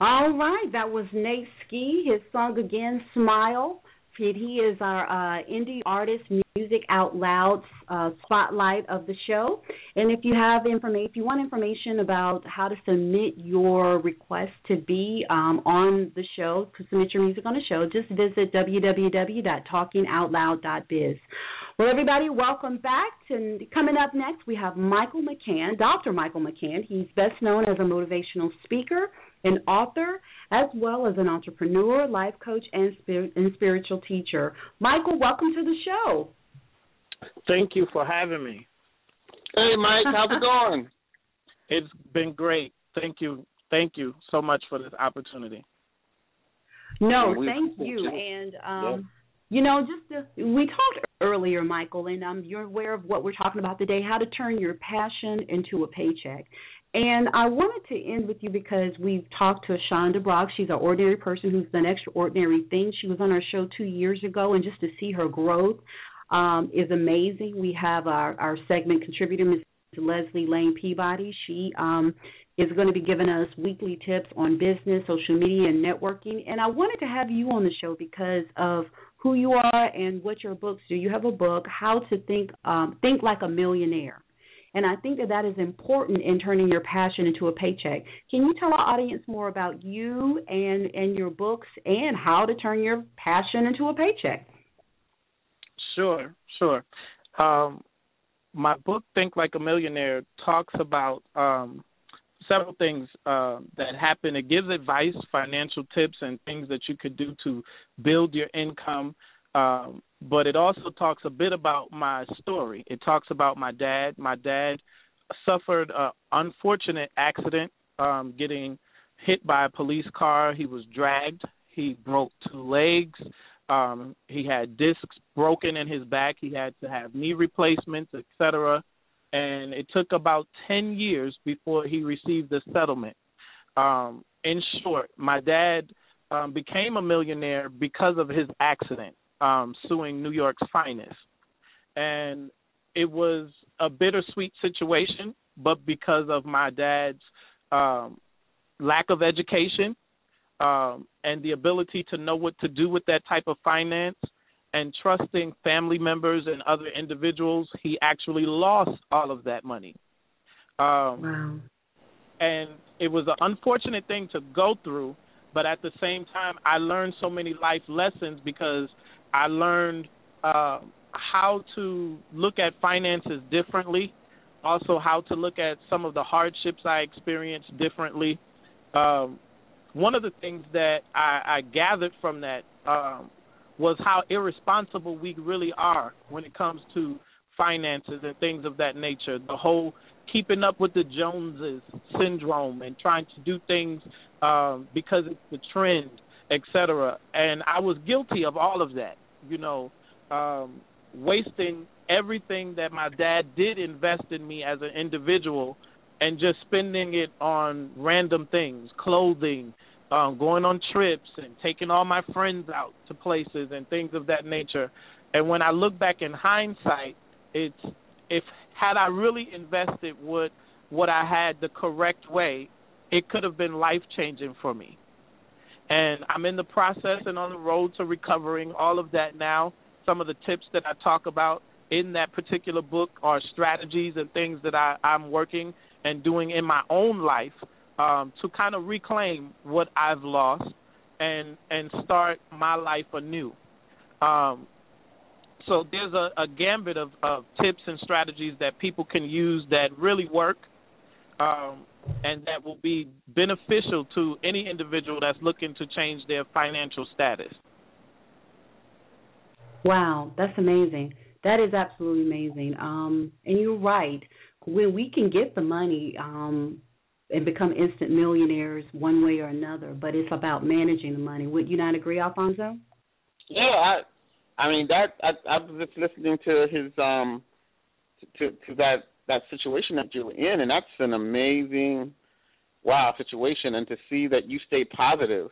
All right, that was Nate Ski. His song again, Smile. He is our indie artist, music out loud spotlight of the show. And if you have if you want information about how to submit your request to be on the show, to submit your music on the show, just visit www.talkingoutloud.biz. Well, everybody, welcome back. And coming up next, we have Michael McCain, Dr. Michael McCain. He's best known as a motivational speaker, an author, as well as an entrepreneur, life coach, and spiritual teacher. Michael, welcome to the show. Thank you for having me. Hey, Mike, how's it going? It's been great. Thank you. Thank you so much for this opportunity. No, thank you. And, we talked earlier, Michael, and you're aware of what we're talking about today, how to turn your passion into a paycheck. And I wanted to end with you because we've talked to Shonda Brock. She's an ordinary person who's done extraordinary things. She was on our show 2 years ago, and just to see her growth is amazing. We have our segment contributor, Ms. Leslie Lane Peabody. She is going to be giving us weekly tips on business, social media, and networking. And I wanted to have you on the show because of who you are and what your books do. You have a book, How to Think Like a Millionaire. And I think that is important in turning your passion into a paycheck. Can you tell our audience more about you and your books and how to turn your passion into a paycheck? Sure. My book, Think Like a Millionaire, talks about several things that happen. It gives advice, financial tips, and things that you could do to build your income. But it also talks a bit about my story. It talks about my dad. My dad suffered an unfortunate accident getting hit by a police car. He was dragged. He broke 2 legs. He had discs broken in his back. He had to have knee replacements, etc. And it took about 10 years before he received the settlement. In short, my dad became a millionaire because of his accident. Suing New York's finest. And it was a bittersweet situation, but because of my dad's lack of education and the ability to know what to do with that type of finance and trusting family members and other individuals, he actually lost all of that money. Wow. And it was an unfortunate thing to go through, but at the same time, I learned so many life lessons because I learned how to look at finances differently, also how to look at some of the hardships I experienced differently. One of the things that I gathered from that was how irresponsible we really are when it comes to finances and things of that nature. The whole keeping up with the Joneses syndrome and trying to do things because it's the trend, etc. And I was guilty of all of that. Wasting everything that my dad did invest in me as an individual and just spending it on random things, clothing, going on trips and taking all my friends out to places and things of that nature. And when I look back in hindsight, had I really invested what I had the correct way, it could have been life-changing for me. And I'm in the process and on the road to recovering all of that now. Some of the tips that I talk about in that particular book are strategies and things that I'm working and doing in my own life to kind of reclaim what I've lost and start my life anew. So there's a gambit of tips and strategies that people can use that really work and that will be beneficial to any individual that's looking to change their financial status. Wow, that's amazing. That is absolutely amazing. And you're right. When we can get the money and become instant millionaires one way or another, but it's about managing the money. Would you not agree, Alfonso? Yeah, I mean that. I was just listening to his to that situation that you were in, and that's an amazing, wow situation. And to see that you stayed positive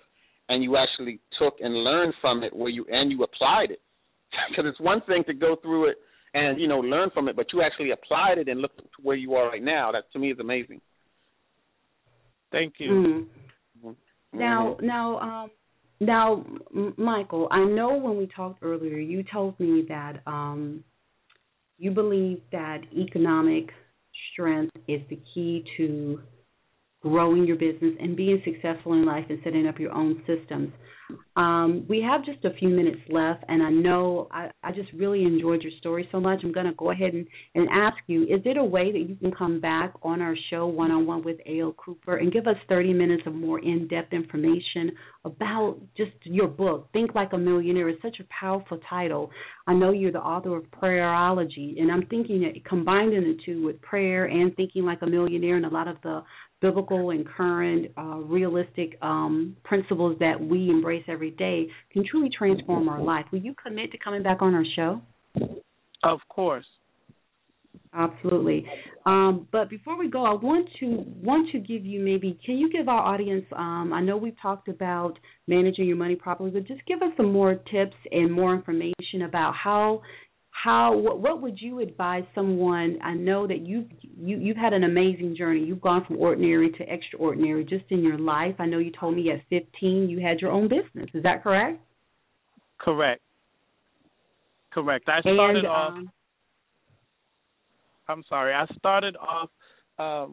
and you actually took and learned from it, you applied it. Because it's one thing to go through it and learn from it, but you actually applied it and look to where you are right now. That to me is amazing. Thank you. Mm-hmm. Now, Michael, I know when we talked earlier, you told me that you believe that economic strength is the key to growing your business and being successful in life and setting up your own systems. We have just a few minutes left, and I know I just really enjoyed your story so much. I'm going to go ahead and ask you, is it a way that you can come back on our show one-on-one with A.L. Cooper and give us 30 minutes of more in-depth information about just your book, Think Like a Millionaire? It's such a powerful title. I know you're the author of Prayerology, and I'm thinking that combining the two with prayer and thinking like a millionaire and a lot of the biblical and current realistic principles that we embrace every day can truly transform our life. Will you commit to coming back on our show? Of course. Absolutely. But before we go, I want to give you can you give our audience, I know we've talked about managing your money properly, but just give us some more tips and more information about what would you advise someone? I know that you've had an amazing journey. You've gone from ordinary to extraordinary just in your life. I know you told me at 15 you had your own business. Is that correct? Correct. I started off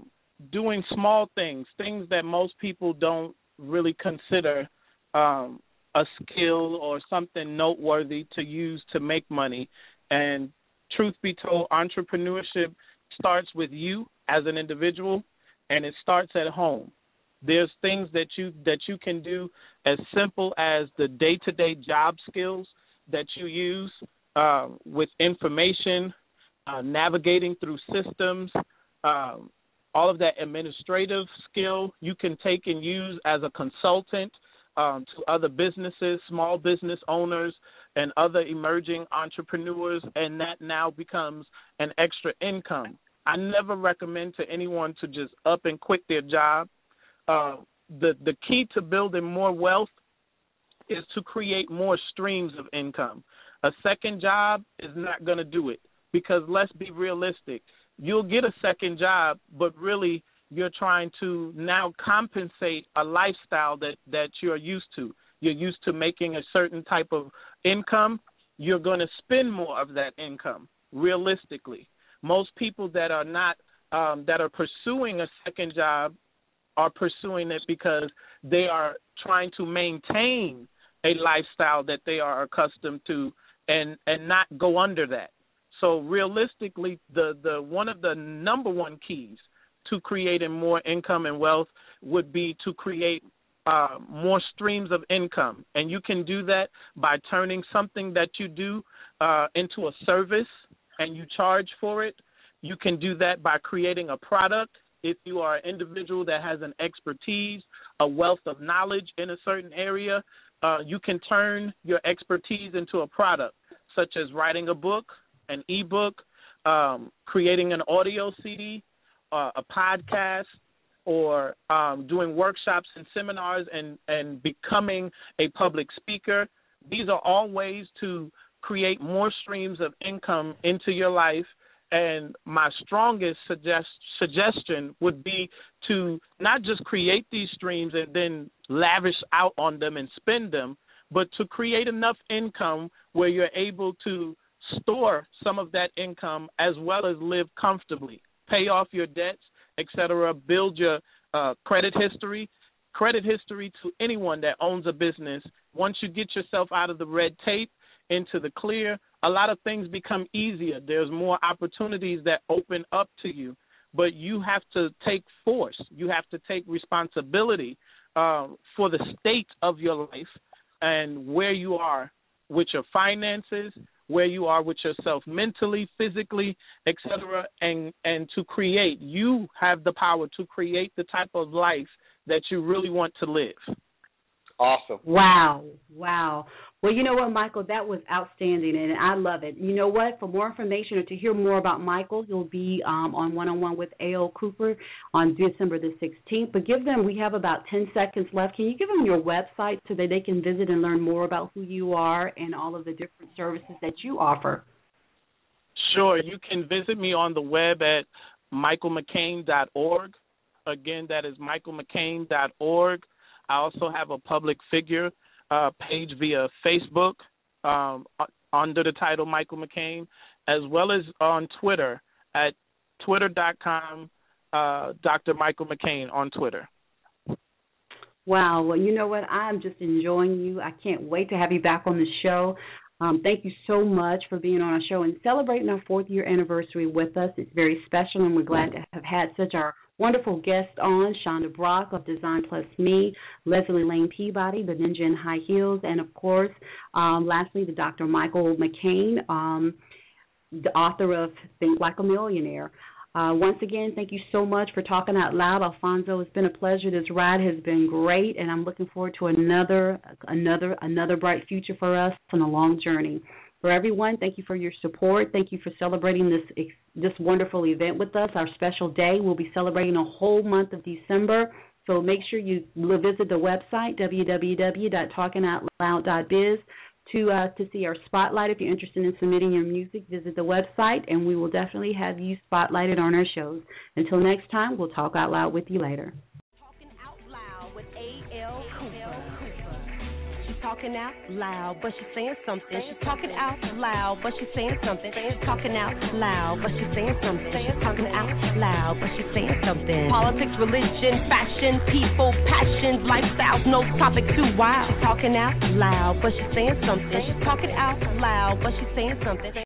doing small things that most people don't really consider a skill or something noteworthy to use to make money. And truth be told, entrepreneurship starts with you as an individual, and it starts at home. There's things that you can do as simple as the day-to-day job skills that you use with information, navigating through systems, all of that administrative skill you can take and use as a consultant to other businesses, small business owners, and other emerging entrepreneurs, and that now becomes an extra income. I never recommend to anyone to just up and quit their job. The key to building more wealth is to create more streams of income. A second job is not going to do it because let's be realistic. You'll get a second job, but really you're trying to now compensate a lifestyle that you're used to. You're used to making a certain type of income. You're going to spend more of that income, realistically. Most people that are not that are pursuing a second job are pursuing it because they are trying to maintain a lifestyle that they are accustomed to and not go under that. So realistically, the one of the number one keys to creating more income and wealth would be to create more streams of income. And you can do that by turning something that you do into a service and you charge for it. You can do that by creating a product. If you are an individual that has an expertise, a wealth of knowledge in a certain area, you can turn your expertise into a product, such as writing a book, an ebook, creating an audio CD, a podcast, or doing workshops and seminars and becoming a public speaker. These are all ways to create more streams of income into your life. And my strongest suggestion would be to not just create these streams and then lavish out on them and spend them, but to create enough income where you're able to store some of that income as well as live comfortably, pay off your debts, etc., build your credit history. Credit history to anyone that owns a business. Once you get yourself out of the red tape into the clear, a lot of things become easier. There's more opportunities that open up to you, but you have to take force. You have to take responsibility for the state of your life and where you are with your finances, where you are with yourself mentally, physically, etc., and to create. You have the power to create the type of life that you really want to live. Awesome. Wow. Well, you know what, Michael, that was outstanding, and I love it. You know what? For more information or to hear more about Michael, he'll be on one-on-one with A.L. Cooper on December the 16th. But we have about 10 seconds left. Can you give them your website so that they can visit and learn more about who you are and all of the different services that you offer? Sure. You can visit me on the web at michaelmccain.org. Again, that is michaelmccain.org. I also have a public figure page via Facebook under the title Michael McCain, as well as on Twitter at twitter.com Dr. Michael McCain on Twitter. Wow. Well, you know what? I'm just enjoying you. I can't wait to have you back on the show. Thank you so much for being on our show and celebrating our 4th year anniversary with us. It's very special, and we're glad to have had such our wonderful guests on, Shonda Brock of Design Plus Me, Leslie Lane Peabody, the Ninja in High Heels, and, of course, lastly, the Dr. Michael McCain, the author of Think Like a Millionaire. Once again, thank you so much for talking out loud, Alfonso. It's been a pleasure. This ride has been great, and I'm looking forward to another bright future for us on a long journey. For everyone, thank you for your support. Thank you for celebrating this wonderful event with us, our special day. We'll be celebrating a whole month of December, so make sure you visit the website, www.talkingoutloud.biz. To see our spotlight. If you're interested in submitting your music, visit the website, and we will definitely have you spotlighted on our shows. Until next time, we'll talk out loud with you later. Talking out loud with A.L. Cooper. She's talking out loud, but she's saying something. She's talking out loud, but she's saying something. She's talking out loud, but she's saying something. She's talking out loud, but she's saying something. Politics, religion, fashion, people, passions, lifestyles, no topic too wild. She's talking out loud, but she's saying something. She's talking out loud, but she's saying something.